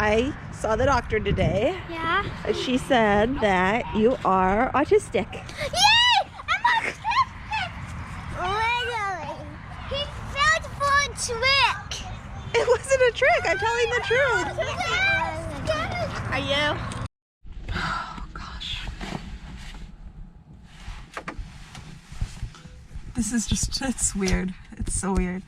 I saw the doctor today. Yeah. She said that you are autistic. Yay! I'm autistic! Literally. He fell for a trick. It wasn't a trick. I'm telling the truth. Yes. Are you? Oh gosh. This is just, it's weird. It's so weird.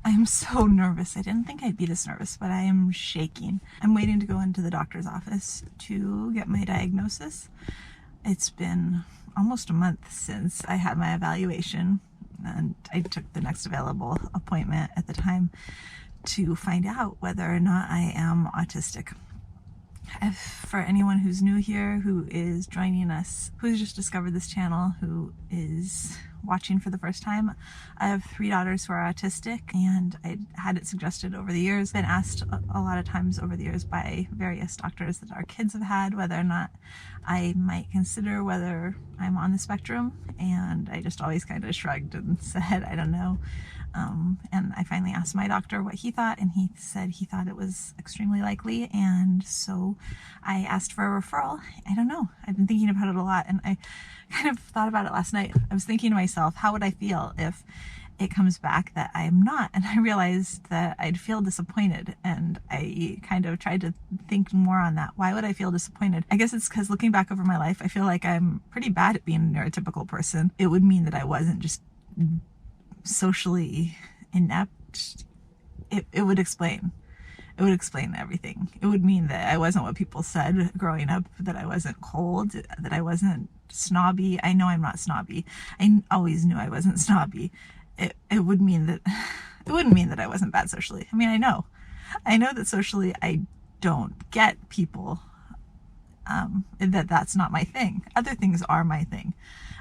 I am so nervous. I didn't think I'd be this nervous, but I am shaking. I'm waiting to go into the doctor's office to get my diagnosis. It's been almost a month since I had my evaluation, and I took the next available appointment at the time to find out whether or not I am autistic. For anyone who's new here, who is joining us, who's just discovered this channel, who is watching for the first time, I have 3 daughters who are autistic, and I had it suggested over the years, been asked a lot of times over the years by various doctors that our kids have had whether or not I might consider whether I'm on the spectrum, and I just always kind of shrugged and said I don't know. And I finally asked my doctor what he thought, and he said he thought it was extremely likely, and so I asked for a referral. I don't know. I've been thinking about it a lot, and I kind of thought about it last night. I was thinking to myself, how would I feel if it comes back that I am not? And I realized that I'd feel disappointed, and I kind of tried to think more on that. Why would I feel disappointed? I guess it's because looking back over my life, I feel like I'm pretty bad at being a neurotypical person. It would mean that I wasn't just socially inept. It would explain everything. It would mean that I wasn't what people said growing up, that I wasn't cold, that I wasn't snobby. I know I'm not snobby. I always knew I wasn't snobby. It would mean that, it wouldn't mean that I wasn't bad socially. I mean, I know that socially I don't get people, that's not my thing. Other things are my thing,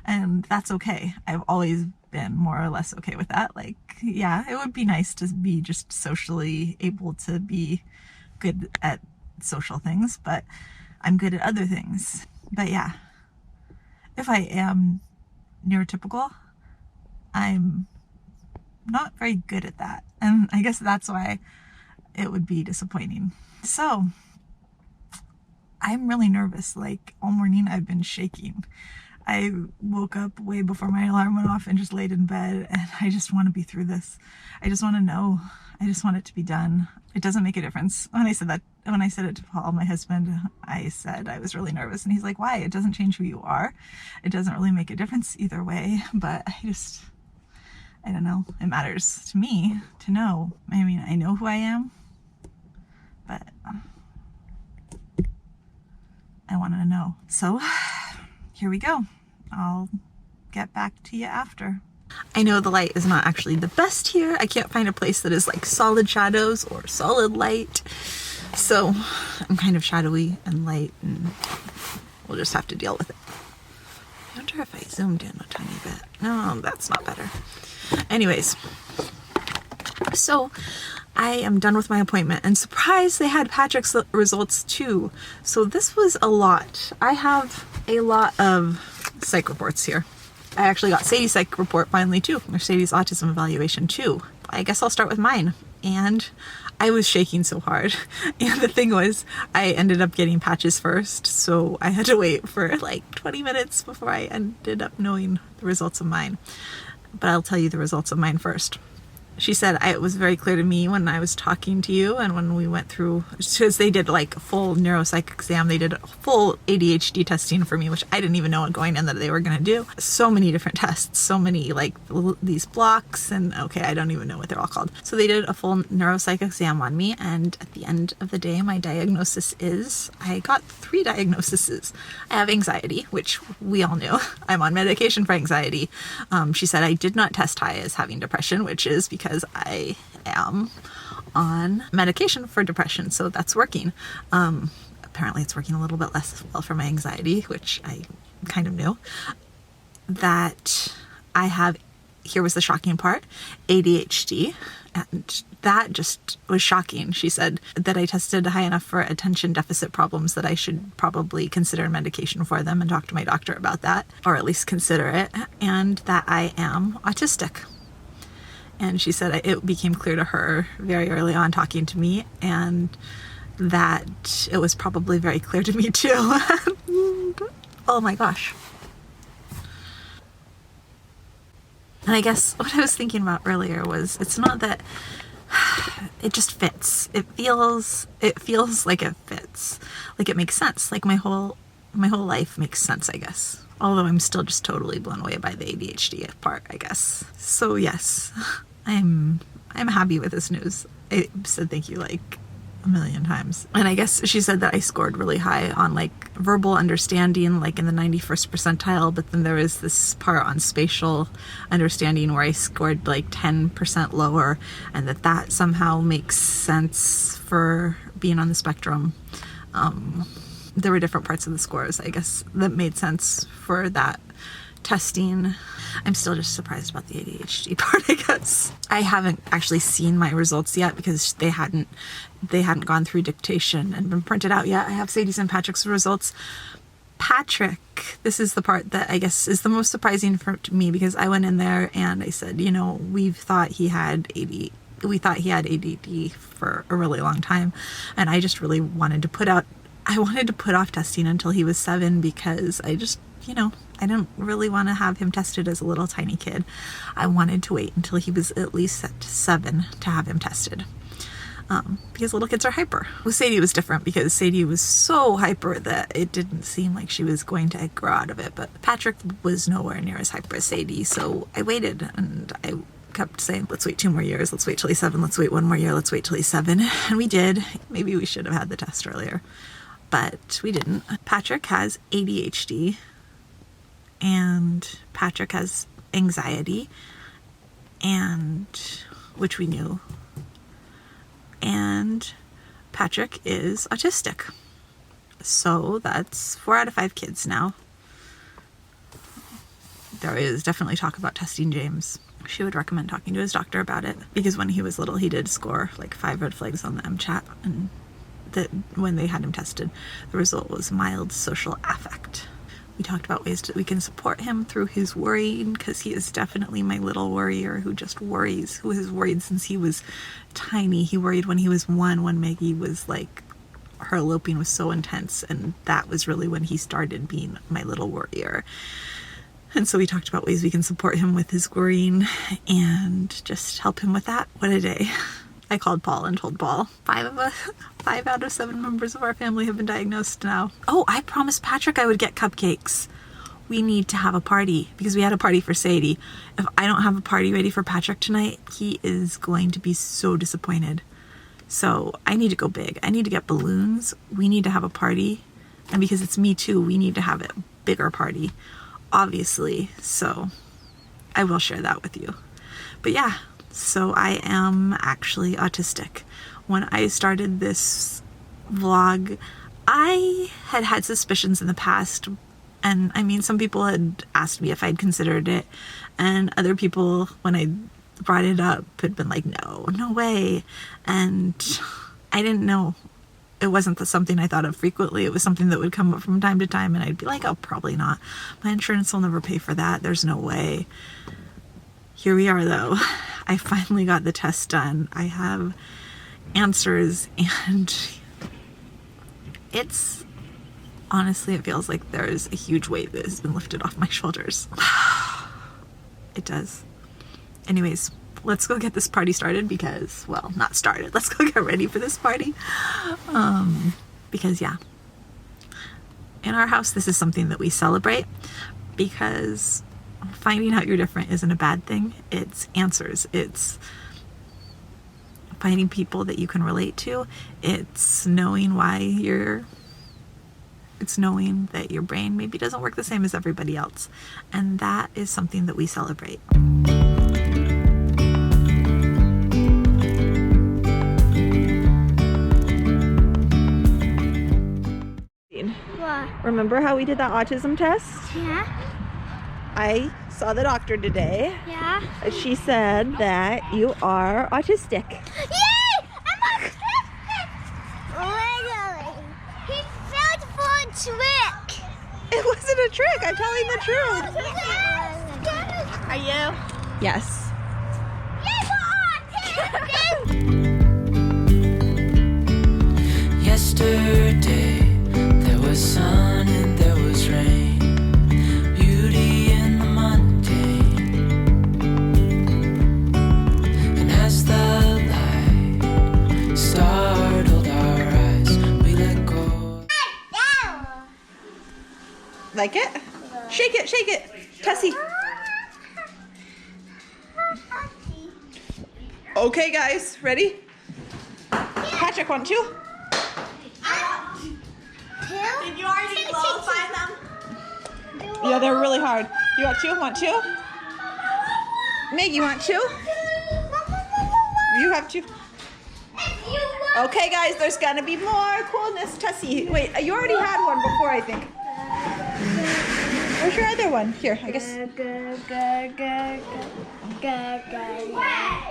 and that's okay. I've always been more or less okay with that. Like, yeah, it would be nice to be just socially able to be good at social things, but I'm good at other things. But yeah, if I am neurotypical, I'm not very good at that, and I guess that's why it would be disappointing. So I'm really nervous. Like, all morning I've been shaking. I woke up way before my alarm went off and just laid in bed, and I just want to be through this. I just want to know. I just want it to be done. It doesn't make a difference. When I said it to Paul, my husband, I said I was really nervous, and he's like, why? It doesn't change who you are. It doesn't really make a difference either way, but I don't know. It matters to me to know. I mean, I know who I am, but I want to know. So here we go. I'll get back to you after. I know the light is not actually the best here. I can't find a place that is like solid shadows or solid light. So I'm kind of shadowy and light, and we'll just have to deal with it. I wonder if I zoomed in a tiny bit. No, that's not better. Anyways, so I am done with my appointment, and surprise, they had Patrick's results too. So this was a lot. I have a lot of psych reports here. I actually got Sadie's psych report finally too, or Sadie's autism evaluation too. I guess I'll start with mine. And I was shaking so hard. And the thing was, I ended up getting Patch's first, so I had to wait for like 20 minutes before I ended up knowing the results of mine. But I'll tell you the results of mine first. She said it was very clear to me when I was talking to you, and when we went through, because they did like a full neuropsych exam, they did full ADHD testing for me, which I didn't even know going in that they were going to do. So many different tests, so many like these blocks, and okay, I don't even know what they're all called. So they did a full neuropsych exam on me, and at the end of the day, my diagnosis is, I got 3 diagnoses. I have anxiety, which we all knew. I'm on medication for anxiety. She said I did not test high as having depression, which is because I am on medication for depression, so that's working. Apparently it's working a little bit less well for my anxiety, which I kind of knew. That I have, here was the shocking part, ADHD, and that just was shocking. She said that I tested high enough for attention deficit problems that I should probably consider medication for them and talk to my doctor about that, or at least consider it, and that I am autistic. And she said it became clear to her very early on talking to me, and that it was probably very clear to me too. Oh my gosh. And I guess what I was thinking about earlier was, it's not that it just fits. It feels like it fits. Like it makes sense. Like my whole life makes sense, I guess. Although I'm still just totally blown away by the ADHD part, I guess. So yes, I'm happy with this news. I said thank you like a million times. And I guess she said that I scored really high on like verbal understanding, like in the 91st percentile, but then there was this part on spatial understanding where I scored like 10% lower, and that somehow makes sense for being on the spectrum. There were different parts of the scores, I guess, that made sense for that testing. I'm still just surprised about the ADHD part, I guess. I haven't actually seen my results yet because they hadn't gone through dictation and been printed out yet. I have Sadie's and Patrick's results. Patrick, this is the part that I guess is the most surprising for me, because I went in there and I said, you know, we thought he had ADD for a really long time, and I just really wanted to put off testing until he was 7, because I just, you know, I didn't really want to have him tested as a little tiny kid. I wanted to wait until he was at least at 7 to have him tested. Because little kids are hyper. With Sadie it was different, because Sadie was so hyper that it didn't seem like she was going to grow out of it. But Patrick was nowhere near as hyper as Sadie, so I waited, and I kept saying, let's wait 2 more years, let's wait till he's 7, let's wait 1 more year, let's wait till he's 7. And we did. Maybe we should have had the test earlier, but we didn't. Patrick has ADHD, and Patrick has anxiety, and which we knew, and Patrick is autistic. So that's 4 out of 5 kids now. There is definitely talk about testing James. She would recommend talking to his doctor about it, because when he was little he did score like 5 red flags on the MChat, and that when they had him tested, the result was mild social affect. We talked about ways that we can support him through his worrying, because he is definitely my little worrier who just worries, who has worried since he was tiny. He worried when he was 1, when Maggie was like, her eloping was so intense, and that was really when he started being my little worrier. And so we talked about ways we can support him with his worrying and just help him with that. What a day. I called Paul and told Paul 5 out of 7 members of our family have been diagnosed now. Oh, I promised Patrick I would get cupcakes. We need to have a party, because we had a party for Sadie. If I don't have a party ready for Patrick tonight, he is going to be so disappointed. So I need to go big. I need to get balloons. We need to have a party. And because it's me too, we need to have a bigger party, obviously. So I will share that with you. But yeah. So I am actually autistic. When I started this vlog, I had suspicions in the past, and I mean, some people had asked me if I'd considered it, and other people, when I brought it up, had been like, no way. And I didn't know. It wasn't something I thought of frequently. It was something that would come up from time to time, and I'd be like, oh, probably not. My insurance will never pay for that. There's no way. Here we are though. I finally got the test done. I have answers, and it's honestly, it feels like there's a huge weight that has been lifted off my shoulders. It does. Anyways, let's go get this party started, because, well, not started. Let's go get ready for this party. Because yeah, in our house, this is something that we celebrate, because finding out you're different isn't a bad thing. It's answers. It's finding people that you can relate to. It's knowing it's knowing that your brain maybe doesn't work the same as everybody else. And that is something that we celebrate. What? Remember how we did that autism test? Yeah. I saw the doctor today. Yeah. She said that you are autistic. Yay! I'm autistic! Literally. He failed for a trick. It wasn't a trick. I'm telling the truth. Yes. Are you? Yes. Yes, autistic! Yesterday there was sun and there was rain, beauty in the mundane. And as the light startled our eyes, we let go. Like it? Shake it, shake it. Tessie. Okay, guys, ready? Patrick, want you? Did you already find them? Yeah, they're really hard. You want two? Want two? Meg, you want two? You have two. Okay, guys, there's gonna be more coolness. Tessie, wait, you already had one before, I think. Where's your other one? Here, I guess.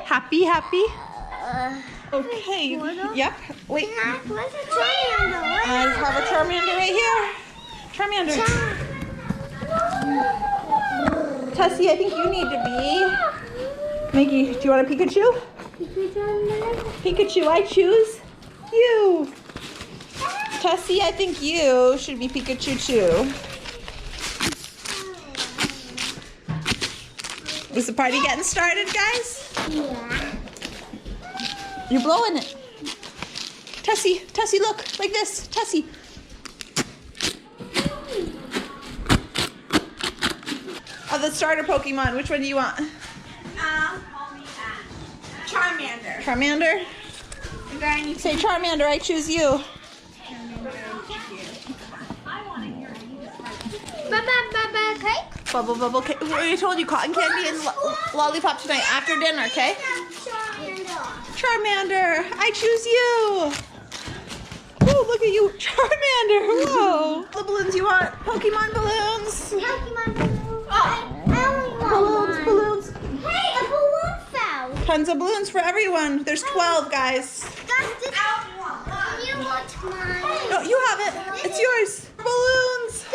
Happy, happy? Okay. Yep. Wait. Where's the Charmander? I have a Charmander right here. Charmander. Tessie, I think you need to be. Maggie, do you want a Pikachu? Pikachu, I choose you. Tessie, I think you should be Pikachu too. Is the party getting started, guys? Yeah. You're blowing it. Tessie, Tessie, look, like this. Tessie. Oh, the starter Pokemon. Which one do you want? Charmander. Charmander? Say Charmander, I choose you. Cake? Bubble, bubble cake. I told you cotton candy and lollipop tonight after dinner, okay? Charmander, I choose you. Oh, look at you, Charmander. Whoa. The balloons you want? Pokemon balloons. Pokemon balloons. I only want Balloons, balloons. Hey, a balloon fell. Tons of balloons for everyone. There's 12, guys. You want mine? No, you have it. It's yours. Balloons.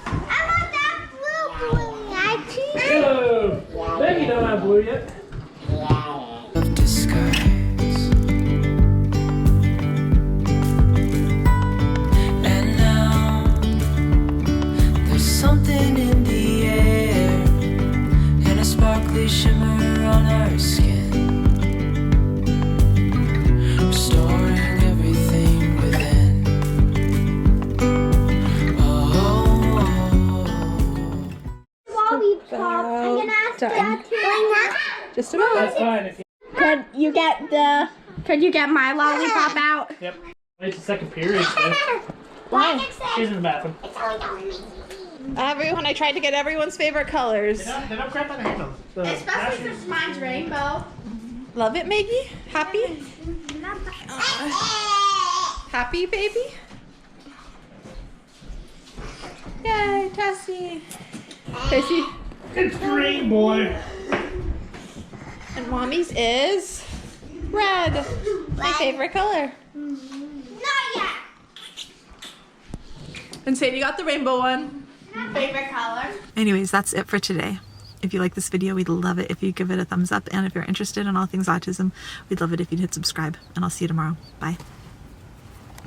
I want that blue balloon. I choose. Hello! Baby don't have blue yet. Of disguise. And now there's something in the air and a sparkly shimmer on our skin, restoring everything within. Lollipop. I'm gonna ask Dad to bring that. Just a moment. That's fine if you. Could you get my lollipop out? Yep. It's the second period, so Why? she's in the bathroom. Everyone, I tried to get everyone's favorite colors. They don't crap on the handle. So Especially since mine's rainbow. Love it, Maggie? Happy? Happy, baby? Yay, Tessie. Tessie. it's green, boy. And Mommy's is red. My favorite color. Not yet. And Sadie got the rainbow one. Favorite color? Anyways, that's it for today. If you like this video, we'd love it if you give it a thumbs up. And if you're interested in all things autism, we'd love it if you'd hit subscribe. And I'll see you tomorrow. Bye.